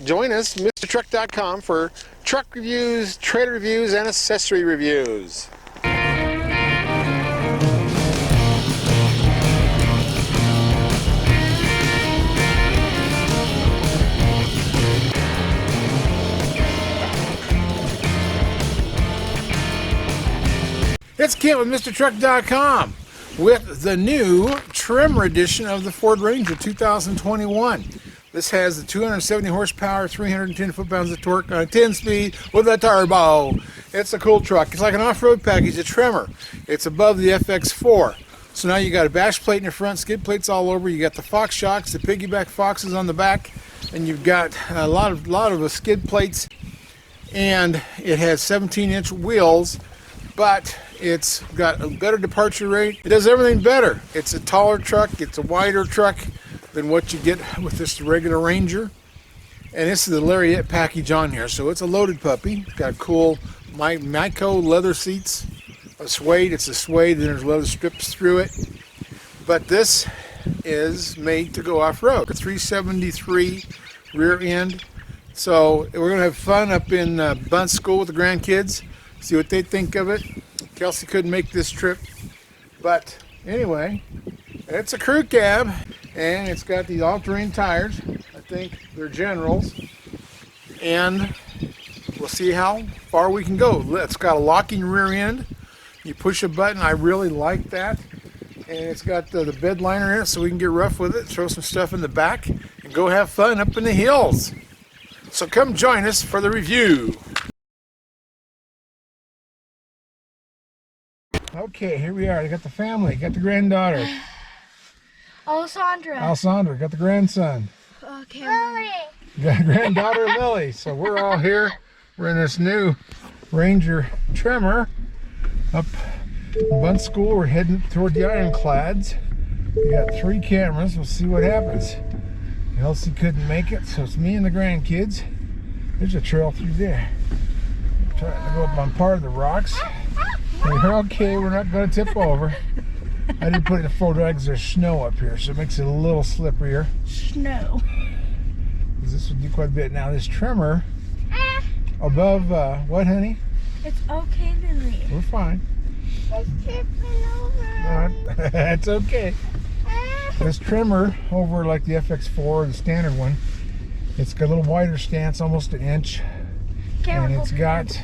Join us, MrTruck.com, for truck reviews, trailer reviews, and accessory reviews. It's Kent with MrTruck.com with the new Tremor edition of the Ford Ranger 2021. This has the 270 horsepower, 310 foot-pounds of torque on a 10-speed with a turbo. It's a cool truck. It's like an off-road package, a Tremor. It's above the FX4. So now you got a bash plate in the front, skid plates all over. You got the Fox shocks, the piggyback Foxes on the back, and you've got a lot of skid plates. And it has 17-inch wheels, but it's got a better departure rate. It does everything better. It's a taller truck. It's a wider truck than what you get with this regular Ranger. And this is the Lariat package on here. So it's a loaded puppy. It's got cool Myco leather seats. A suede. It's a suede and there's leather strips through it. But this is made to go off-road. A 373 rear end. So we're going to have fun up in Bunce school with the grandkids. See what they think of it. Kelsey couldn't make this trip. But anyway, it's a crew cab. And it's got these all-terrain tires. I think they're Generals. And we'll see how far we can go. It's got a locking rear end. You push a button. I really like that. And it's got the bed liner in it so we can get rough with it, throw some stuff in the back, and go have fun up in the hills. So come join us for the review. Okay, here we are. I got the family, got the granddaughter. Alessandra, got the grandson. Okay. Lily. Got granddaughter Lily. So we're all here. We're in this new Ranger Tremor up in Bunce School. We're heading toward the Iron Clads. We got 3 cameras. We'll see what happens. Elsie couldn't make it, so it's me and the grandkids. There's a trail through there. I'm trying to go up on part of the rocks. We're okay. We're not going to tip over. I didn't put in a photo because there's snow up here, so it makes it a little slipperier. Snow. Because this will do quite a bit. Now this Tremor, above, what honey? It's okay, Lily. We're fine. It's tipping over. That's okay. This Tremor, over like the FX4, the standard one, it's got a little wider stance, almost an inch. And it's got,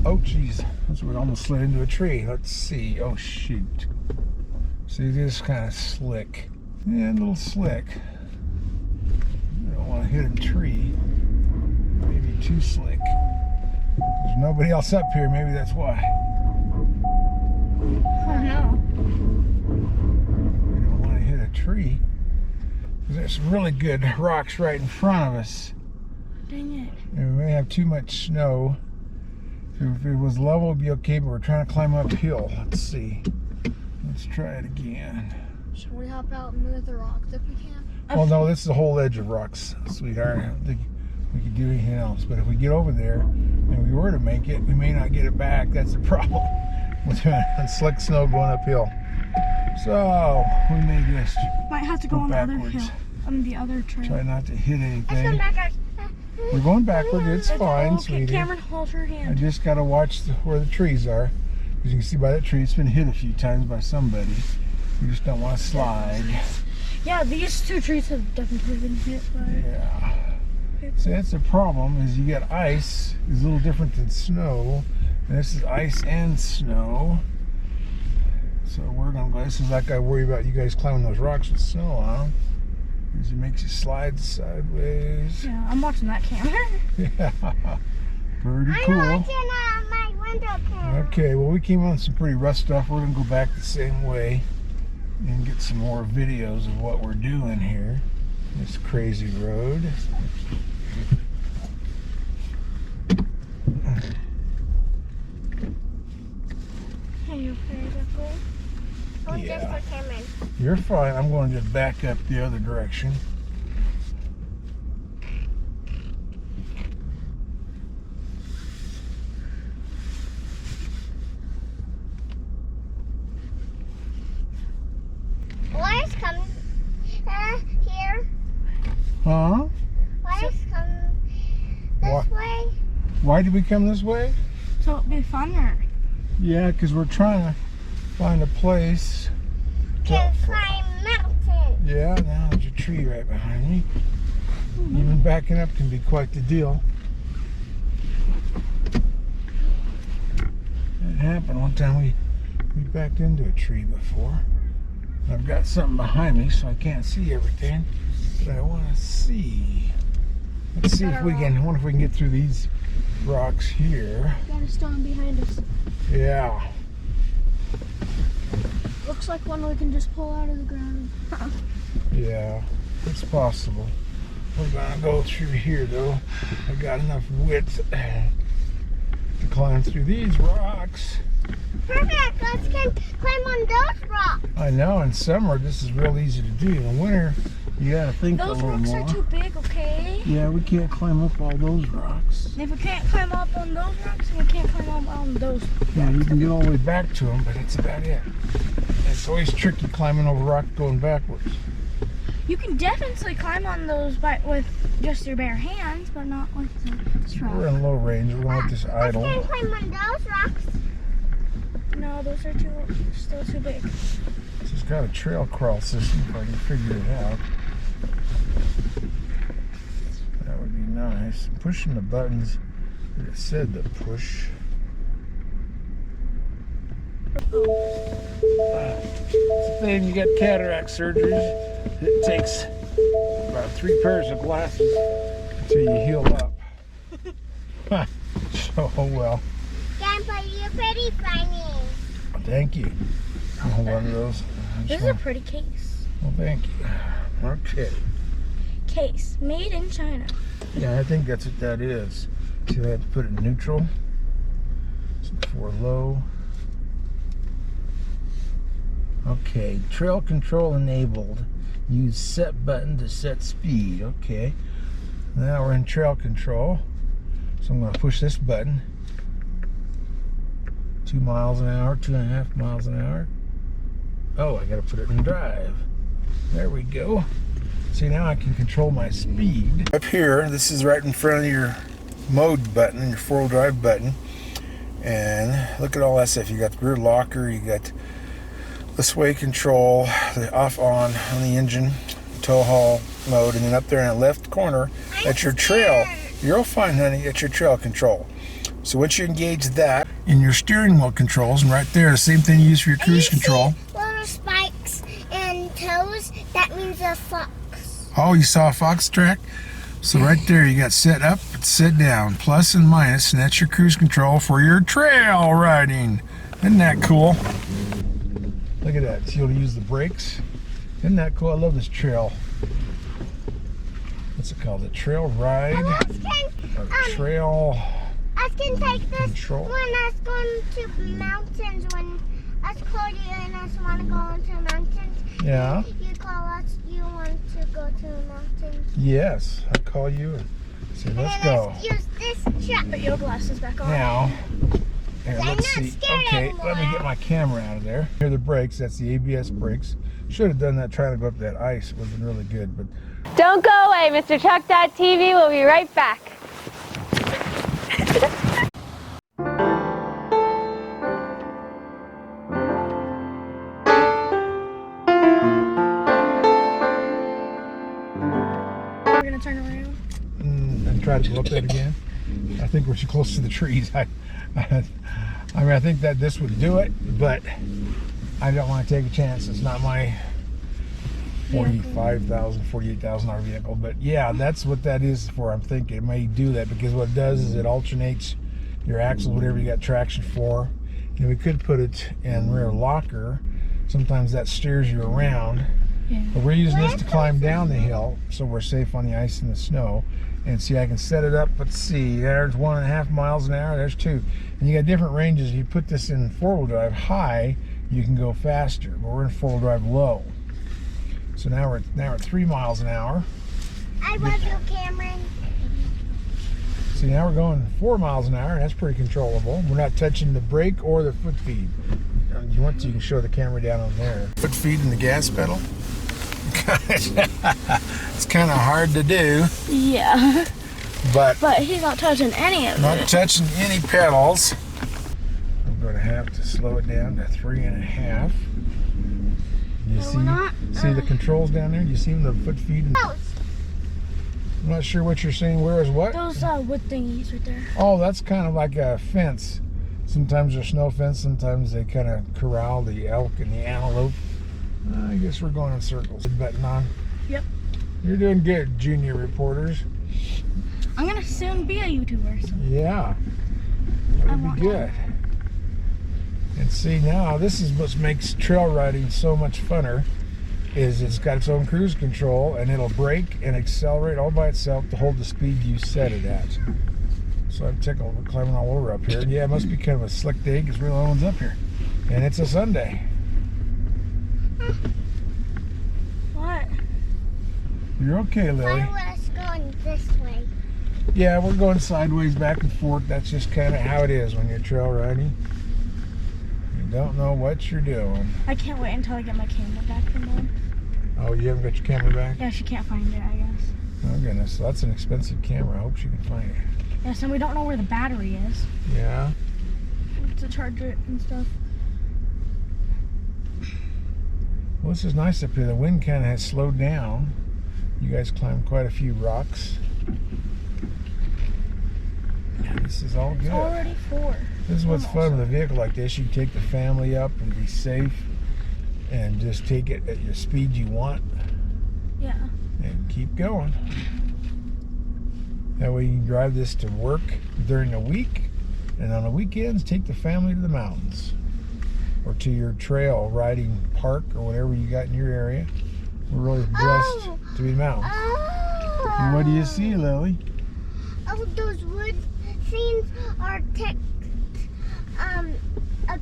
oh geez, we almost slid into a tree. Let's see. Oh shoot. See, this is kind of slick. Yeah, a little slick. I don't want to hit a tree. Maybe too slick. There's nobody else up here. Maybe that's why. Oh no. We don't want to hit a tree. There's some really good rocks right in front of us. Dang it. And we may have too much snow. If it was level, it'd be okay, but we're trying to climb uphill. Let's see. Let's try it again. Should we hop out and move the rocks if we can? Well, no, this is the whole edge of rocks, sweetheart. I don't think we could do anything else. But if we get over there and we were to make it, we may not get it back. That's the problem with slick snow going uphill. So we may just might have to go on backwards. the other hill, on the other trail. Try not to hit anything. Let's go back. We're going backward. It's fine, okay, sweetie. Cameron, hold her hand. I just got to watch where the trees are. As you can see by that tree, it's been hit a few times by somebody. We just don't want to slide. Yeah, these 2 trees have definitely been hit by. Yeah. See, that's the problem, is you get ice is a little different than snow. And this is ice and snow. So we're going to go, this is like I worry about you guys climbing those rocks with snow on them. Because it makes you slide sideways. Yeah, I'm watching that camera. Yeah. Pretty cool. I'm watching my window camera. Okay, well we came on some pretty rough stuff. We're going to go back the same way and get some more videos of what we're doing here. This crazy road. Are you afraid of me? Oh, Yeah. just for Cameron. You're fine. I'm going to just back up the other direction. Water's coming here. Huh? Why is come this way? Why did we come this way? So it'd be funner. Yeah, because we're trying to find a place. Can climb mountains. Yeah, now there's a tree right behind me. Even backing up can be quite the deal. It happened one time. We backed into a tree before. I've got something behind me, so I can't see everything. But I want to see. Let's see if we can. I wonder if we can get through these rocks here. Got a stone behind us. Yeah. Looks like one we can just pull out of the ground. Yeah, it's possible. We're gonna go through here though. I got enough width to climb through these rocks. Perfect. Let's climb on those rocks. I know. In summer, this is real easy to do. In winter, you gotta think a Those little rocks more. are too big, okay? Yeah, we can't climb up all those rocks. If we can't climb up on those rocks, we can't climb up on those. Yeah, you can get all the way back to them, but that's about it. It's always tricky climbing over rock going backwards. You can definitely climb on those with just your bare hands, but not with the straw. We're in low range. We're gonna let this idle. I can't climb on those rocks. No, those are still too big. This has got a trail crawl system if I can figure it out. That would be nice. I'm pushing the buttons that it said to push. It's the thing, you get cataract surgeries. It takes about 3 pairs of glasses until you heal up. So, well. Grandpa, you're pretty funny. Thank you. Oh, one of those. This is a pretty case. Well, thank you. Okay. Case made in China. Yeah, I think that's what that is. See, I have to put it in neutral. So for low. Okay, trail control enabled. Use set button to set speed. Okay. Now we're in trail control. So I'm going to push this button. 2 miles an hour, 2.5 miles an hour. Oh, I got to put it in drive. There we go. See, now I can control my speed. Up here, this is right in front of your mode button, your 4-wheel drive button. And look at all that stuff. You got the rear locker, you got the sway control, the off-on on the engine, tow haul mode, and then up there in the left corner, at your trail, you're all fine, honey, at your trail control. So once you engage that in your steering wheel controls, and right there, the same thing you use for your cruise control. Little spikes and toes, that means a fox. Oh, you saw a fox track? So right there, you got set up, set down, plus and minus, and that's your cruise control for your trail riding. Isn't that cool? Look at that. So you'll use the brakes. Isn't that cool? I love this trail. What's it called? The trail ride? Trail I can take this control. when us going to mountains, when us call you and us want to go into mountains. Yeah. You call us, you want to go to the mountains. Yes. I call you and say, let's and go. Let's use this truck. Put your glasses back on. Now, here, I'm let's not see. scared Okay, anymore. let me get my camera out of there. Here are the brakes. That's the ABS brakes. Should have done that trying to go up that ice. It would have been really good. But Don't go away, Mr. Truck.tv will be right back. We're going to turn around. and try to go up that again. I think we're too close to the trees. I mean, I think that this would do it, but I don't want to take a chance. It's not my $45,000, $48,000 vehicle. But yeah, that's what that is for. I'm thinking it may do that because what it does is it alternates your axles, whatever you got traction for. And we could put it in rear locker. Sometimes that steers you around. Yeah. But we're using this to climb down the hill, so we're safe on the ice and the snow. And see, I can set it up. Let's see, there's 1.5 miles an hour. There's 2. And you got different ranges. If you put this in 4-wheel drive high, you can go faster. But we're in 4-wheel drive low. So now we're at 3 miles an hour. I love you, Cameron. See, now we're going 4 miles an hour. That's pretty controllable. We're not touching the brake or the foot feed. If you want to, you can show the camera down on there. Foot feed and the gas pedal. It's kind of hard to do, Yeah. but He's not touching any of not it. touching any pedals. I'm going to have to slow it down to 3.5. You see the controls down there? You see them, the foot feed? I'm not sure what you're saying. Where is what? Those wood thingies right there. Oh, that's kind of like a fence. Sometimes there's snow fence. Sometimes they kind of corral the elk and the antelope. I guess we're going in circles. Betting on. Yep. You're doing good, junior reporters. I'm gonna soon be a YouTuber. So. Yeah. That would be good. And see, now this is what makes trail riding so much funner. Is it's got its own cruise control, and it'll brake and accelerate all by itself to hold the speed you set it at. So I'm tickled. We're climbing all over up here. Yeah, it must be kind of a slick day because we're the only ones up here. And it's a Sunday. What? You're okay, Lily. Why was going this way? Yeah, we're going sideways, back and forth. That's just kind of how it is when you're trail riding. You don't know what you're doing. I can't wait until I get my camera back from Mom. Oh, you haven't got your camera back? Yeah, she can't find it, I guess. Oh, goodness. That's an expensive camera. I hope she can find it. Yes, and we don't know where the battery is Yeah. to charge it and stuff. Well, this is nice up here. The wind kind of has slowed down. You guys climbed quite a few rocks. Yeah, this is all good. It's already 4. This is what's fun with a vehicle like this. You can take the family up and be safe and just take it at your speed you want Yeah. and keep going. That way you can drive this to work during the week, and on the weekends take the family to the mountains or to your trail riding park or whatever you got in your area. We're really blessed to be mountains. And what do you see, Lily? Oh, those wood scenes are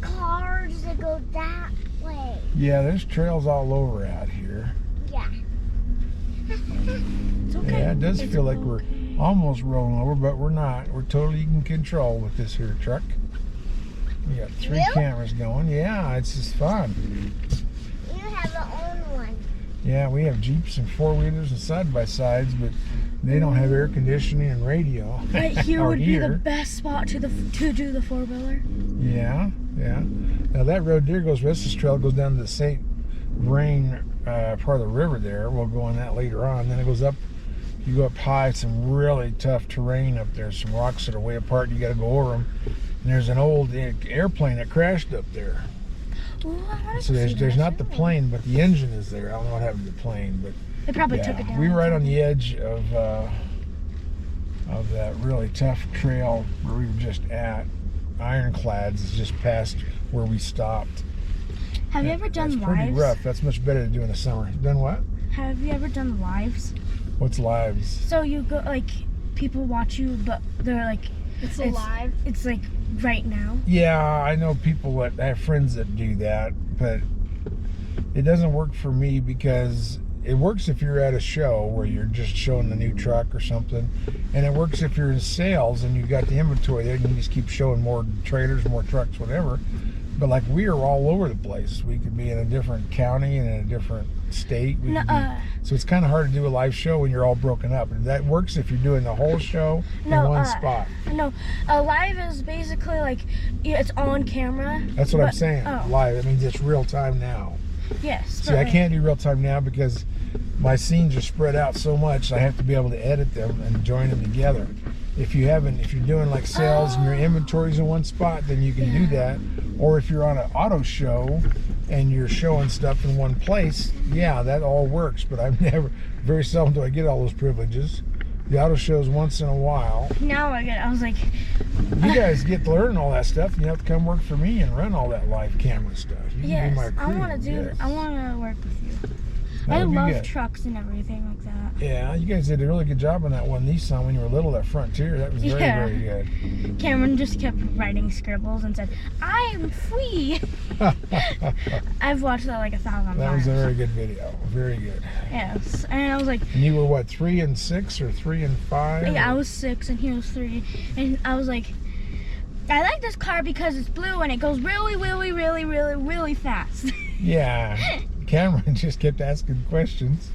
cars that go that way. Yeah, there's trails all over out here. Yeah. It's okay. Yeah, it does It's feel like okay. we're almost rolling over, but we're not. We're totally in control with this here truck. We got 3 Really? cameras going. Yeah, it's just fun. You have your own one. Yeah, we have Jeeps and 4-wheelers and side-by-sides, but they don't have air conditioning and radio. Right here Or would be the here. best spot to do the 4-wheeler. Yeah, yeah. Now that road there goes, Estes Trail goes down to the St. Vrain part of the river there. We'll go on that later on. Then it goes up, you go up high, some really tough terrain up there. Some rocks that are way apart, you got to go over them. And there's an old airplane that crashed up there. Ooh, I wanna So go see there's that not the too. plane, but the engine is there. I don't know what happened to the plane, but They probably yeah, took it down. we were right on the edge of that really tough trail where we were just at. Iron Clads is just past where we stopped. Have you ever done That's pretty lives? rough. That's much better to do in the summer. Done what? Have you ever done lives? What's lives? So you go like people watch you, but they're like It's alive. It's like right now. Yeah, I know people that I have friends that do that, but it doesn't work for me because it works if you're at a show where you're just showing the new truck or something, and it works if you're in sales and you've got the inventory there and you just keep showing more trailers, more trucks, whatever. But like we are all over the place. We could be in a different county and in a different state. We could be, so it's kind of hard to do a live show when you're all broken up. And that works if you're doing the whole show in one spot. No, a live is basically like it's on camera. That's what I'm but- saying. oh. Live. That means it's real time now. Yes. See, I can't do real time now because my scenes are spread out so much. I have to be able to edit them and join them together. If you're doing like sales and your inventory's in one spot, then you can do that. Or if you're on an auto show and you're showing stuff in one place, yeah, that all works. But very seldom do I get all those privileges. The auto shows once in a while. Now I was like, You guys get to learn all that stuff, and you have to come work for me and run all that live camera stuff. You can yes, be my crew. I want to do. yes. I want to work with you. That I would be love good. trucks and everything like that. Yeah, you guys did a really good job on that one Nissan when you were little, that Frontier. That was very, Yeah. very good. Cameron just kept writing scribbles and said, "I'm free." I've watched that like 1,000 times. That was a very good video. Very good. Yes, and I was like, And you were what, 3 and 6 or 3 and 5? yeah, I was 6 and he was 3, and I was like, I like this car because it's blue and it goes really, really, really, really, really fast. Yeah. Cameron just kept asking questions.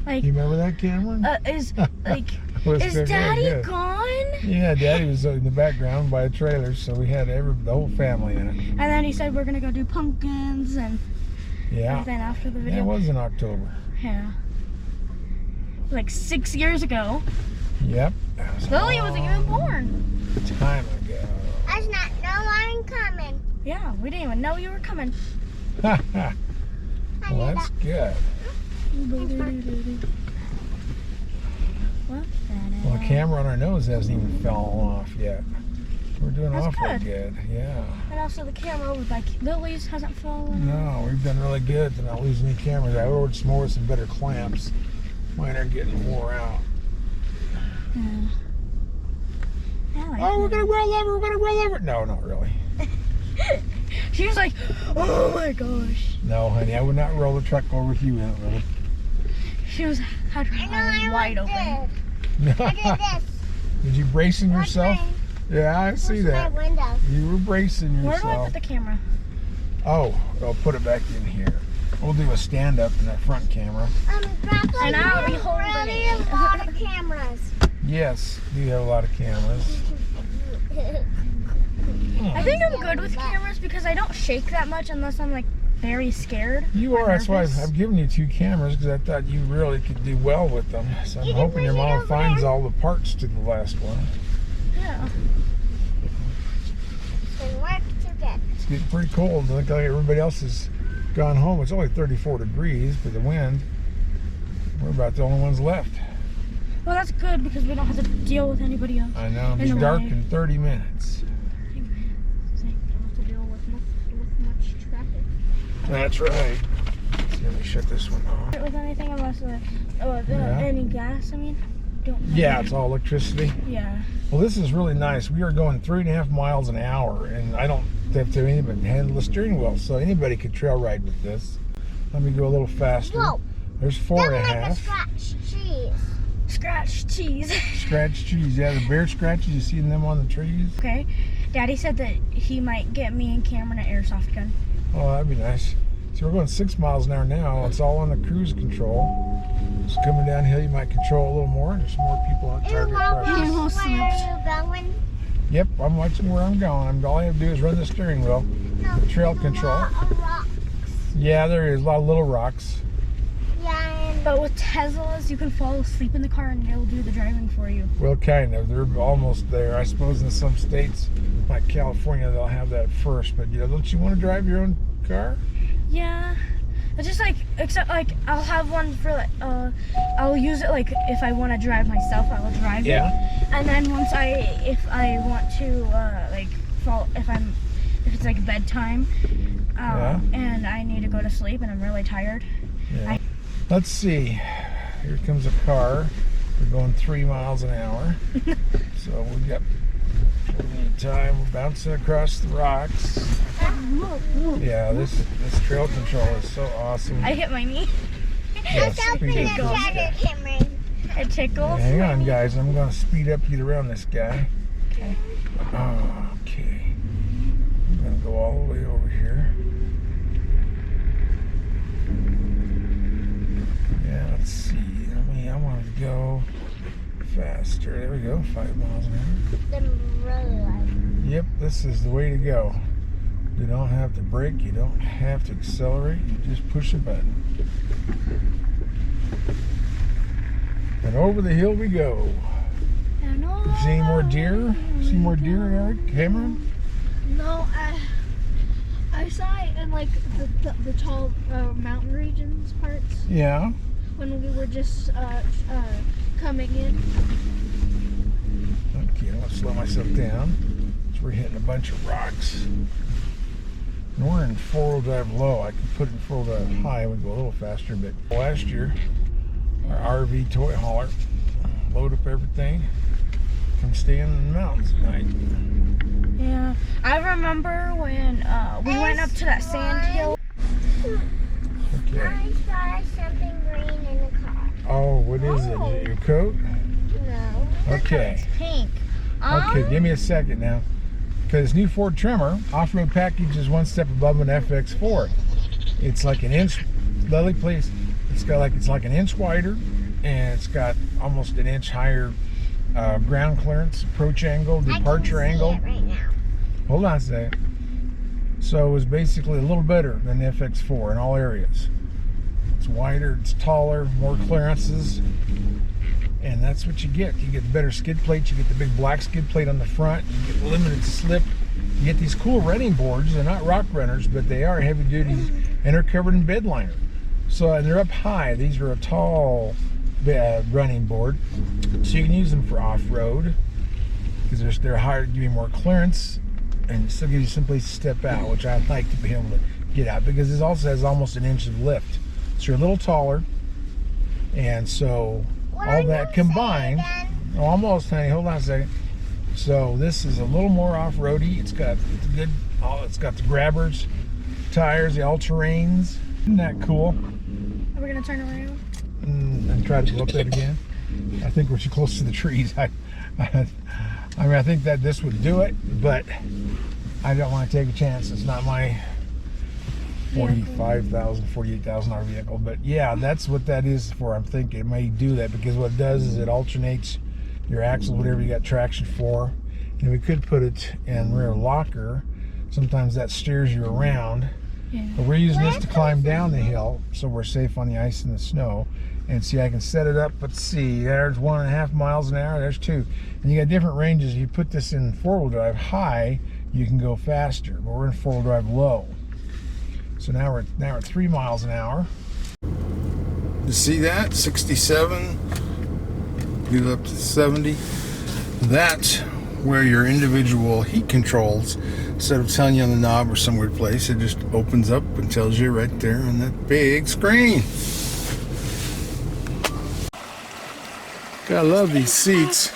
Like, You remember that, Cameron? is Was is very Daddy good. gone? Yeah, Daddy was in the background by a trailer, so we had the whole family in it. And then he said we're gonna go do pumpkins and Yeah. everything after the Yeah, video. it was in October. Yeah. Like 6 years ago. Yep. Lily wasn't even born. Time ago. I did not know I'm coming. Yeah, we didn't even know you were coming. Well, I knew that's good. Well, the camera on our nose hasn't even fallen off yet. We're doing That's awfully good. good. Yeah. And also the camera over by Lily's hasn't fallen. No, we've done really good to not lose any cameras. I ordered some more with some better clamps. Mine are getting wore out. Yeah. I like Oh, we're that. gonna roll over. We're gonna roll over. No, not really. She was like, oh my gosh. No, honey, I would not roll the truck over with you in it, really. She was had her I know eyes I wide did. open. I did this. Did you bracing Watch yourself? my- Yeah, I see watch that. my window. You were bracing Where do I yourself. put the camera? Oh, I'll put it back in here. We'll do a stand up in that front camera. Grapper, And I'll be you holding really it. a lot of cameras. Yes, you have a lot of cameras. I think I'm good with cameras because I don't shake that much unless I'm like very scared. You or are. That's why nervous. I've given you 2 cameras because I thought you really could do well with them. So I'm You can hoping your push it mom over finds there. all the parts to the last one. Yeah. It worked too good. It's getting pretty cold. It looks like everybody else has gone home. It's only 34 degrees for the wind. We're about the only ones left. Well, that's good because we don't have to deal with anybody else. I know. In It's the dark way. in 30 minutes. We don't have to deal with much traffic. That's right. Let me shut this one off. With anything unless Yeah. any gas. I mean, don't. Yeah, it's all electricity. Yeah. Well, this is really nice. We are going 3.5 miles an hour, and I don't have to even handle the steering wheel, so anybody could trail ride with this. Let me go a little faster. Whoa. There's That like a 4.5. scratch cheese. Scratch cheese. Scratch trees. Yeah, the bear scratches. You seen them on the trees? Okay. Daddy said that he might get me and Cameron an airsoft gun. Oh, that'd be nice. So we're going 6 miles an hour now. It's all on the cruise control. It's coming downhill. You might control a little more. There's some more people on target. Yeah, Across. we'll see. Where are you going? Yep, I'm watching where I'm going. All I have to do is run the steering wheel. No, Trail there's a control. lot of rocks. Yeah, there is a lot of little rocks. Yeah, and But with Teslas, you can fall asleep in the car and it'll do the driving for you. Well, kind of. They're almost there. I suppose in some states, like California, they'll have that first. But don't you want to drive your own car? Yeah. It's just like, except like, I'll have one for like, I'll use it like if I want to drive myself, I will drive it. And then if I want to, like, if it's like bedtime, Yeah. and I need to go to sleep and I'm really tired. Yeah. Let's see. Here comes a car. We're going 3 miles an hour. So we've got plenty of time. We're bouncing across the rocks. Yeah, this trail control is so awesome. I hit my knee. Yeah, let's open speed the up. shutter, Cameron. It tickles. Hang my on, knee. guys. I'm going to speed up to get around this guy. Okay. Okay. I'm going to go all the way over here. Yeah, let's see. I want to go faster. There we go. 5 miles an hour. The road. Yep, this is the way to go. You don't have to brake. You don't have to accelerate. You just push a button. And over the hill we go. You see any more deer? See more deer, Eric? Cameron? No, I saw it in like the tall mountain regions parts Yeah. when we were just coming in. Okay, I'll slow myself down. So we're hitting a bunch of rocks. And we're in 4-wheel drive low. I could put it in 4-wheel drive high. We go a little faster, but last year, our RV toy hauler, load up everything, come stay in the mountains at night. Yeah, I remember when we went up to that sand hill. Okay. I saw something green in the car. Oh, what is it? Is it your coat? No. Okay. Pink. Okay, give me a second now. Because new Ford Tremor off-road package is one step above an FX4. It's like an inch. Lily, please. It's like an inch wider. and it's got almost an inch higher ground clearance, approach angle, departure angle. It right now. Hold on a second. So it's basically a little better than the FX4 in all areas. It's wider, it's taller, more clearances, and that's what you get. You get the better skid plates, you get the big black skid plate on the front, you get limited slip, you get these cool running boards. They're not rock runners, but they are heavy duty, and they're covered in bed liner. So, and they're up high. These are a tall running board, so you can use them for off-road because they're higher, give you more clearance, and it still gives you some place to step out, which I like to be able to get out because this also has almost an inch of lift. So you're a little taller, and so all that combined, oh, almost, honey, hold on a second. So this is a little more off-roady. It's got good, it's got the grabbers, tires, the all-terrains. Isn't that cool? Are we gonna turn around? And try to go up that again. I think we're too close to the trees. I mean, I think that this would do it, but I don't want to take a chance. It's not my $45,000, $48,000 vehicle. But yeah, that's what that is for. I'm thinking it may do that because what it does is it alternates your axles, whatever you got traction for. And we could put it in rear locker. Sometimes that steers you around. Yeah. But we're using this to climb down the hill, so we're safe on the ice and the snow. And see, I can set it up. Let's see, there's 1.5 miles an hour. There's 2, and you got different ranges. You put this in 4-wheel drive high, you can go faster. But we're in 4-wheel drive low. So now we're at 3 miles an hour. You see that? 67. Get it up to 70. That's where your individual heat controls, instead of telling you on the knob or some weird place, it just opens up and tells you right there on that big screen. Gotta love these seats.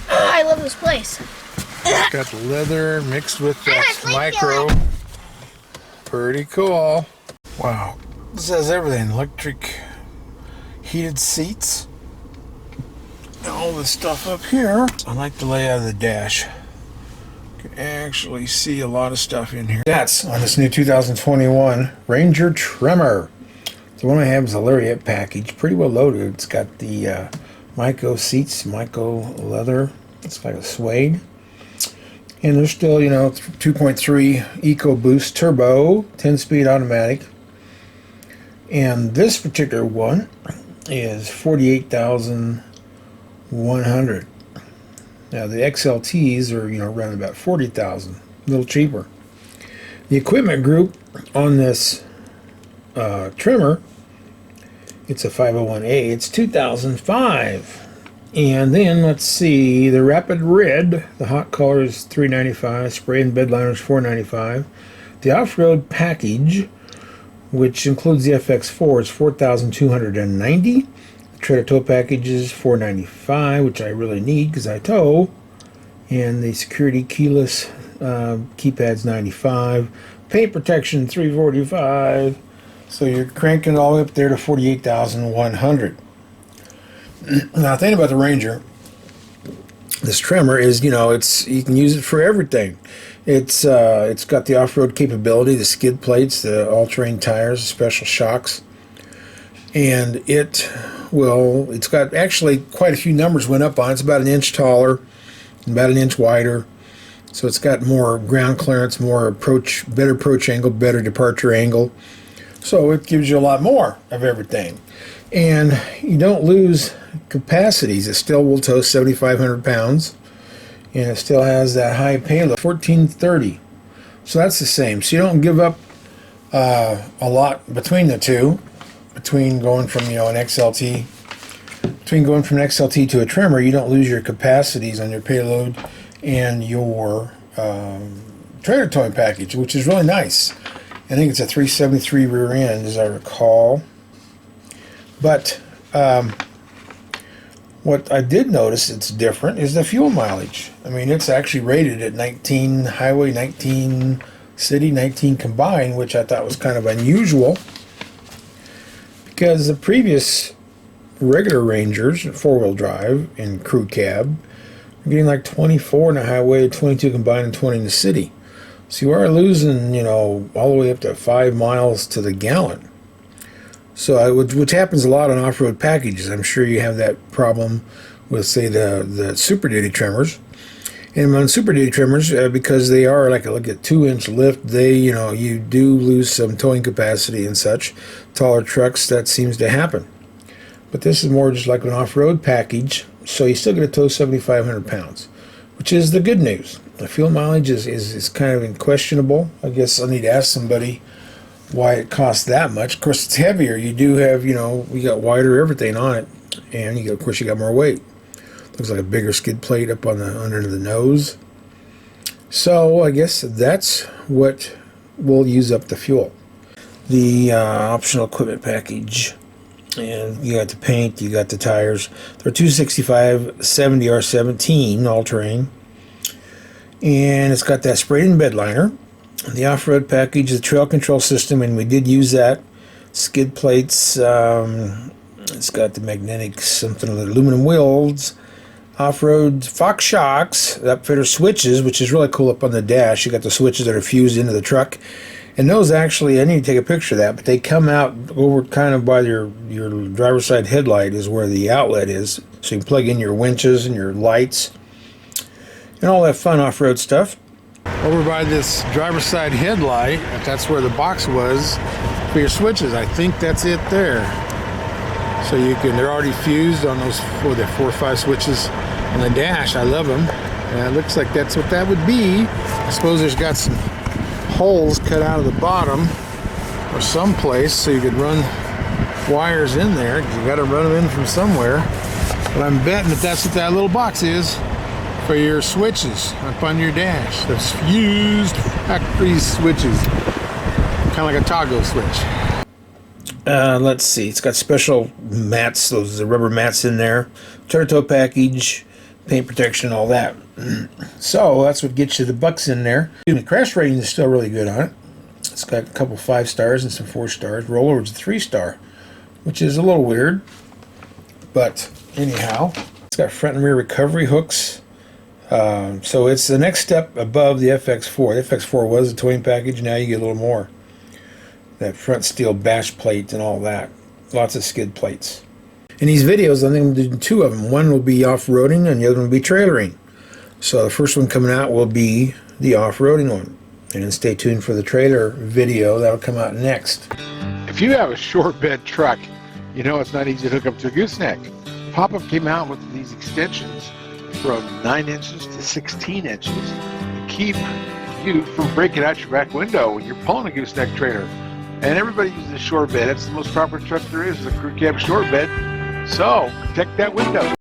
I love this place. It's got the leather mixed with that micro. Pretty cool. Wow. This has everything. Electric heated seats. All this stuff up here. I like the layout of the dash. You can actually see a lot of stuff in here. That's on this new 2021 Ranger Tremor. The one I have is a lariat package. Pretty well loaded. It's got the Myco seats, Myco leather. It's like a suede. And there's still, 2.3 EcoBoost turbo, 10-speed automatic. And this particular one is $48,100. Now the XLTs are, around about $40,000, a little cheaper. The equipment group on this Tremor, it's a 501A. It's 2005. And then let's see, the Rapid Red, the hot color is $395, spray and bed liner is $495. The off-road package, which includes the FX4, is $4,290. The trailer tow package is $495, which I really need because I tow. And the security keyless keypad's $95. Paint protection $345. So you're cranking it all the way up there to $48,100. Now, the thing about the Ranger, this Tremor is, you can use it for everything. It's got the off-road capability, the skid plates, the all-terrain tires, special shocks, and it's got actually quite a few numbers went up on it. It's about an inch taller, about an inch wider, so it's got more ground clearance, better approach angle, better departure angle. So it gives you a lot more of everything. And you don't lose capacities. It still will tow 7,500 pounds. And it still has that high payload, 1430. So that's the same. So you don't give up a lot between the two. Between going from, an XLT. Between going from an XLT to a Tremor, you don't lose your capacities on your payload and your trailer towing package, which is really nice. I think it's a 373 rear end, as I recall. But what I did notice it's different is the fuel mileage. I mean, it's actually rated at 19 highway, 19 city, 19 combined, which I thought was kind of unusual because the previous regular Rangers, 4-wheel drive and crew cab, are getting like 24 in the highway, 22 combined, and 20 in the city. So you are losing, all the way up to 5 miles to the gallon. So, which happens a lot on off-road packages. I'm sure you have that problem with, say, the Super Duty Tremors. And on Super Duty Tremors, because they are like a 2-inch lift, you do lose some towing capacity and such. Taller trucks, that seems to happen. But this is more just like an off-road package, so you still get to tow 7,500 pounds, which is the good news. The fuel mileage is kind of questionable. I guess I need to ask somebody why it costs that much. Of course, it's heavier. You do have, we got wider everything on it, and of course, you got more weight. Looks like a bigger skid plate up on under the nose. So I guess that's what will use up the fuel. The optional equipment package, and you got the paint, you got the tires. They're 265 70 R17 all-terrain, and it's got that sprayed-in bed liner. The off-road package, the trail control system, and we did use that. Skid plates. It's got the magnetic something, aluminum wheels. Off-road Fox shocks, upfitter switches, which is really cool up on the dash. You got the switches that are fused into the truck. And those actually, I need to take a picture of that, but they come out over kind of by your driver's side headlight is where the outlet is. So you can plug in your winches and your lights and all that fun off-road stuff. Over by this driver's side headlight, that's where the box was for your switches. I think that's it there. So they're already fused on those 4 or 5 switches on the dash. I love them. And it looks like that's what that would be. I suppose there's got some holes cut out of the bottom or someplace so you could run wires in there. You got to run them in from somewhere. But I'm betting that's what that little box is for your switches up on your dash. That's fused factory switches. Kind of like a toggle switch. Let's see. It's got special mats, those rubber mats in there. Turtle package, paint protection, all that. So that's what gets you the bucks in there. The crash rating is still really good on it. It's got a couple 5 stars and some 4 stars. Rollover's a 3-star, which is a little weird. But anyhow, it's got front and rear recovery hooks. So it's the next step above the FX4. The FX4 was a towing package. Now you get a little more. That front steel bash plate and all that. Lots of skid plates. In these videos, I think I'm doing 2 of them. One will be off-roading and the other one will be trailering. So the first one coming out will be the off-roading one. And then stay tuned for the trailer video. That'll come out next. If you have a short bed truck, you know it's not easy to hook up to a gooseneck. Pop-Up came out with these extensions from 9 inches to 16 inches to keep you from breaking out your back window when you're pulling a gooseneck trailer. And everybody uses a short bed. That's the most proper truck there is a crew cab short bed. So protect that window.